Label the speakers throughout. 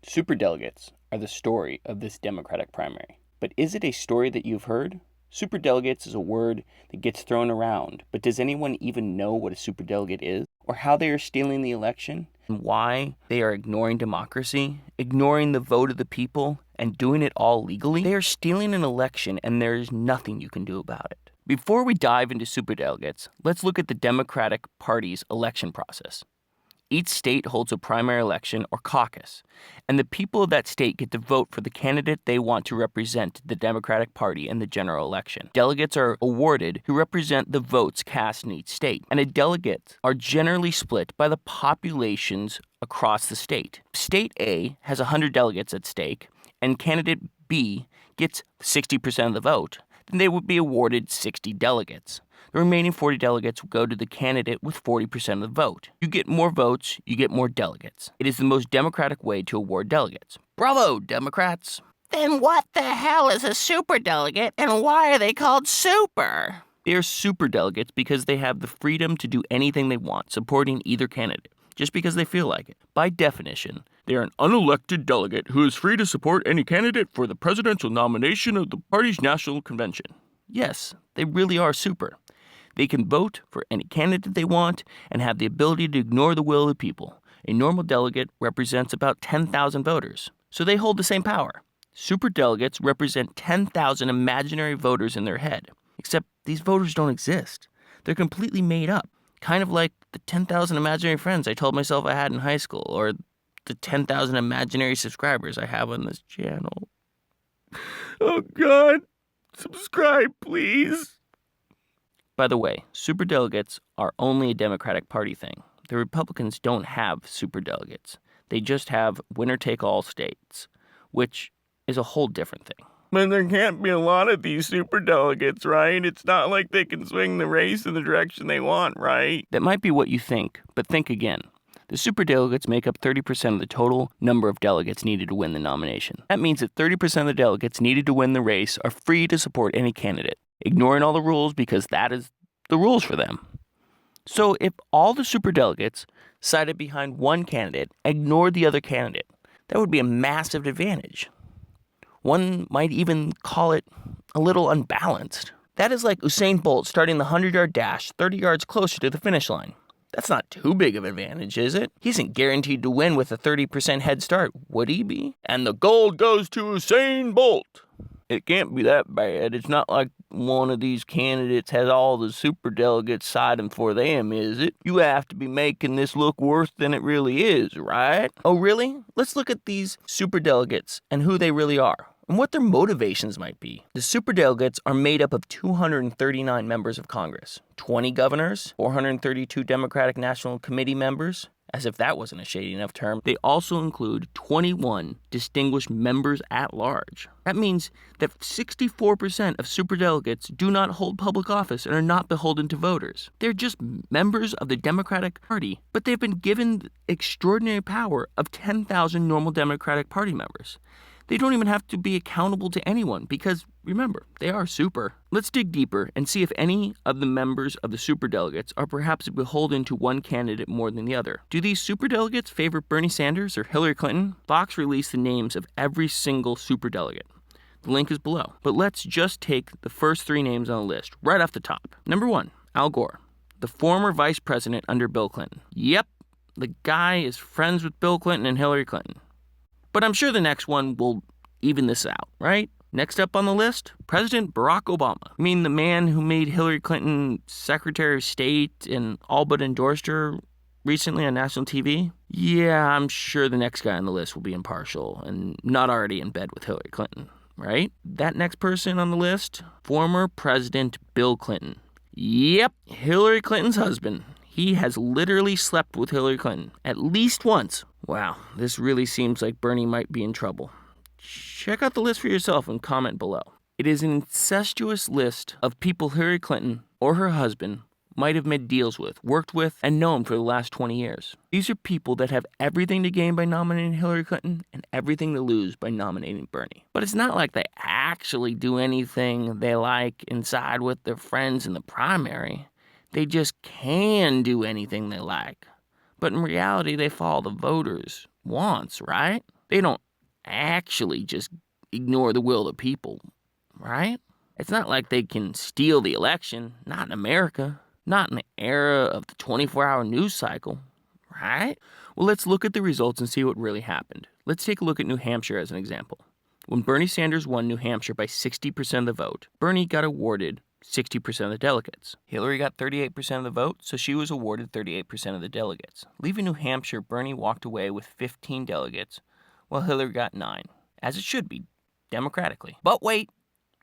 Speaker 1: Superdelegates are the story of this Democratic primary. But is it a story that you've heard? Superdelegates is a word that gets thrown around, but does anyone even know what a superdelegate is? Or how they are stealing the election? And why they are ignoring democracy, ignoring the vote of the people, and doing it all legally? They are stealing an election and there is nothing you can do about it. Before we dive into superdelegates, let's look at the Democratic Party's election process. Each state holds a primary election or caucus, and the people of that state get to vote for the candidate they want to represent the Democratic Party in the general election. Delegates are awarded who represent the votes cast in each state, and delegates are generally split by the populations across the state. State A has 100 delegates at stake, and candidate B gets 60% of the vote. Then they would be awarded 60 delegates. The remaining 40 delegates will go to the candidate with 40% of the vote. You get more votes, you get more delegates. It is the most democratic way to award delegates. Bravo, Democrats!
Speaker 2: Then what the hell is a superdelegate, and why are they called super?
Speaker 1: They are super delegates because they have the freedom to do anything they want, supporting either candidate, just because they feel like it. By definition, they are an unelected delegate who is free to support any candidate for the presidential nomination of the party's national convention. Yes, they really are super. They can vote for any candidate they want and have the ability to ignore the will of the people. A normal delegate represents about 10,000 voters, so they hold the same power. Superdelegates represent 10,000 imaginary voters in their head, except these voters don't exist. They're completely made up, kind of like the 10,000 imaginary friends I told myself I had in high school, or the 10,000 imaginary subscribers I have on this channel. Oh God, subscribe please. By the way, superdelegates are only a Democratic Party thing. The Republicans don't have superdelegates. They just have winner-take-all states, which is a whole different thing. But there can't be a lot of these superdelegates, right? It's not like they can swing the race in the direction they want, right? That might be what you think, but think again. The superdelegates make up 30% of the total number of delegates needed to win the nomination. That means that 30% of the delegates needed to win the race are free to support any candidate, ignoring all the rules because that is the rules for them. So if all the superdelegates sided behind one candidate, ignored the other candidate, that would be a massive advantage. One might even call it a little unbalanced. That is like Usain Bolt starting the 100-yard dash 30 yards closer to the finish line. That's not too big of an advantage, is it? He isn't guaranteed to win with a 30% head start, would he be? And the gold goes to Usain Bolt. It can't be that bad. It's not like one of these candidates has all the superdelegates siding for them, is it? You have to be making this look worse than it really is, right? Oh, really? Let's look at these superdelegates and who they really are, and what their motivations might be. The superdelegates are made up of 239 members of Congress, 20 governors, 432 Democratic National Committee members. As if that wasn't a shady enough term, they also include 21 distinguished members at large. That means that 64% of superdelegates do not hold public office and are not beholden to voters. They're just members of the Democratic Party, but they've been given the extraordinary power of 10,000 normal Democratic Party members. They don't even have to be accountable to anyone because, remember, they are super. Let's dig deeper and see if any of the members of the superdelegates are perhaps beholden to one candidate more than the other. Do these superdelegates favor Bernie Sanders or Hillary Clinton? VOX released the names of every single superdelegate. The link is below. But let's just take the first three names on the list right off the top. Number 1, Al Gore, the former vice president under Bill Clinton. Yep, the guy is friends with Bill Clinton and Hillary Clinton. But I'm sure the next one will even this out, right? Next up on the list, President Barack Obama. I mean, the man who made Hillary Clinton Secretary of State and all but endorsed her recently on national TV. Yeah, I'm sure the next guy on the list will be impartial and not already in bed with Hillary Clinton, right? That next person on the list, former President Bill Clinton. Yep, Hillary Clinton's husband. He has literally slept with Hillary Clinton at least once. Wow, this really seems like Bernie might be in trouble. Check out the list for yourself and comment below. It is an incestuous list of people Hillary Clinton or her husband might have made deals with, worked with, and known for the last 20 years. These are people that have everything to gain by nominating Hillary Clinton and everything to lose by nominating Bernie. But it's not like they actually do anything they like inside with their friends in the primary. They just can do anything they like. But in reality, they follow the voters' wants, right? They don't actually just ignore the will of the people, right? It's not like they can steal the election. Not in America. Not in the era of the 24-hour news cycle, right? Well, let's look at the results and see what really happened. Let's take a look at New Hampshire as an example. When Bernie Sanders won New Hampshire by 60% of the vote, Bernie got awarded 60% of the delegates. Hillary got 38% of the vote, so she was awarded 38% of the delegates. Leaving New Hampshire, Bernie walked away with 15 delegates, while Hillary got 9, as it should be, democratically. But wait,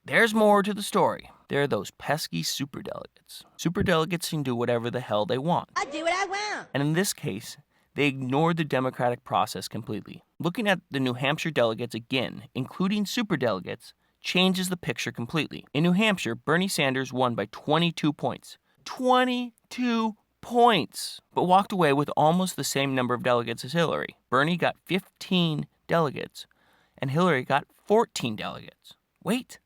Speaker 1: there's more to the story. There are those pesky superdelegates. Superdelegates can do whatever the hell they want.
Speaker 3: I do what I want.
Speaker 1: And in this case, they ignored the democratic process completely. Looking at the New Hampshire delegates again, including superdelegates, changes the picture completely. In New Hampshire, Bernie Sanders won by 22 points. 22 points! But walked away with almost the same number of delegates as Hillary. Bernie got 15 delegates, and Hillary got 14 delegates. Wait,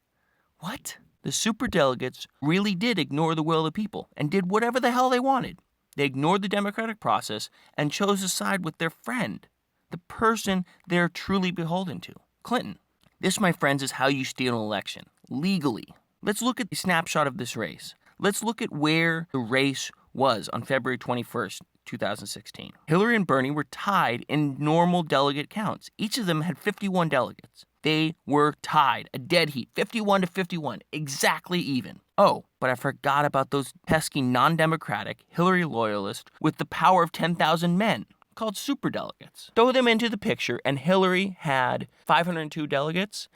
Speaker 1: what? The superdelegates really did ignore the will of the people and did whatever the hell they wanted. They ignored the democratic process and chose to side with their friend, the person they're truly beholden to, Clinton. This, my friends, is how you steal an election, legally. Let's look at the snapshot of this race. Let's look at where the race was on February 21st, 2016. Hillary and Bernie were tied in normal delegate counts. Each of them had 51 delegates. They were tied, a dead heat, 51 to 51, exactly even. Oh, but I forgot about those pesky non-democratic Hillary loyalists with the power of 10,000 men, called SuperDelegates. Throw them into the picture, and Hillary had 502 delegates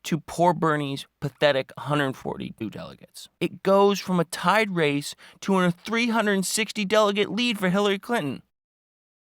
Speaker 1: to poor Bernie's pathetic 142 delegates. It goes from a tied race to a 360 delegate lead for Hillary Clinton.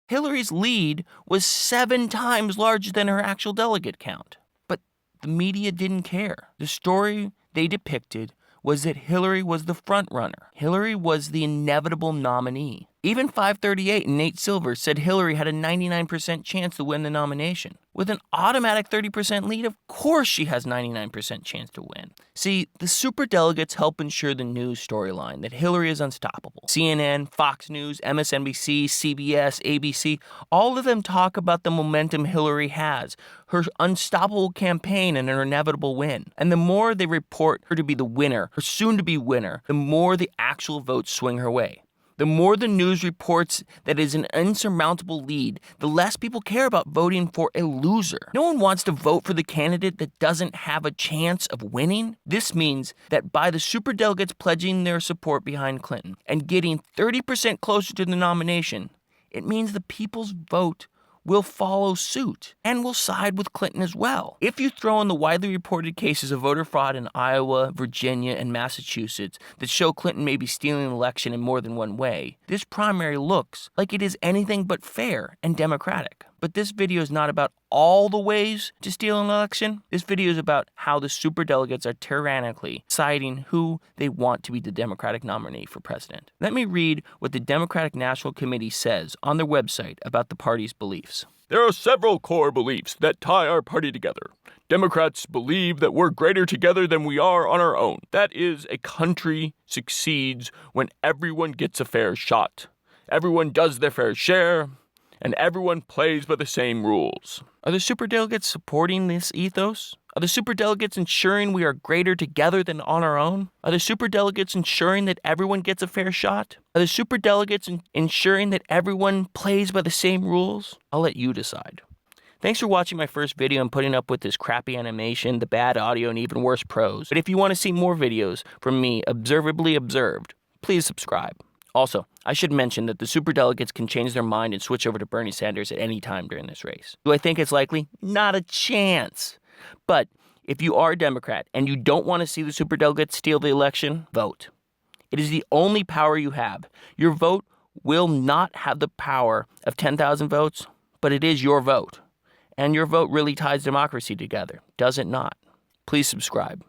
Speaker 1: Hillary's lead was 7 times larger than her actual delegate count. But the media didn't care. The story they depicted was that Hillary was the front runner. Hillary was the inevitable nominee. Even 538 and Nate Silver said Hillary had a 99% chance to win the nomination. With an automatic 30% lead, of course she has 99% chance to win. See, the superdelegates help ensure the news storyline that Hillary is unstoppable. CNN, Fox News, MSNBC, CBS, ABC, all of them talk about the momentum Hillary has, her unstoppable campaign and her inevitable win. And the more they report her to be the winner, her soon-to-be winner, the more the actual votes swing her way. The more the news reports that it is an insurmountable lead, the less people care about voting for a loser. No one wants to vote for the candidate that doesn't have a chance of winning. This means that by the superdelegates pledging their support behind Clinton and getting 30% closer to the nomination, it means the people's vote will follow suit and will side with Clinton as well. If you throw in the widely reported cases of voter fraud in Iowa, Virginia, and Massachusetts that show Clinton may be stealing an election in more than one way, this primary looks like it is anything but fair and democratic. But this video is not about all the ways to steal an election. This video is about how the superdelegates are tyrannically deciding who they want to be the Democratic nominee for president. Let me read what the Democratic National Committee says on their website about the party's beliefs.
Speaker 4: There are several core beliefs that tie our party together. Democrats believe that we're greater together than we are on our own. That is, a country succeeds when everyone gets a fair shot. Everyone does their fair share, and everyone plays by the same rules.
Speaker 1: Are the superdelegates supporting this ethos? Are the superdelegates ensuring we are greater together than on our own? Are the superdelegates ensuring that everyone gets a fair shot? Are the superdelegates ensuring that everyone plays by the same rules? I'll let you decide. Thanks for watching my first video and putting up with this crappy animation, the bad audio, and even worse prose. But if you want to see more videos from me observably observed, please subscribe. Also, I should mention that the superdelegates can change their mind and switch over to Bernie Sanders at any time during this race. Do I think it's likely? Not a chance. But if you are a Democrat and you don't want to see the superdelegates steal the election, vote. It is the only power you have. Your vote will not have the power of 10,000 votes, but it is your vote. And your vote really ties democracy together, does it not? Please subscribe.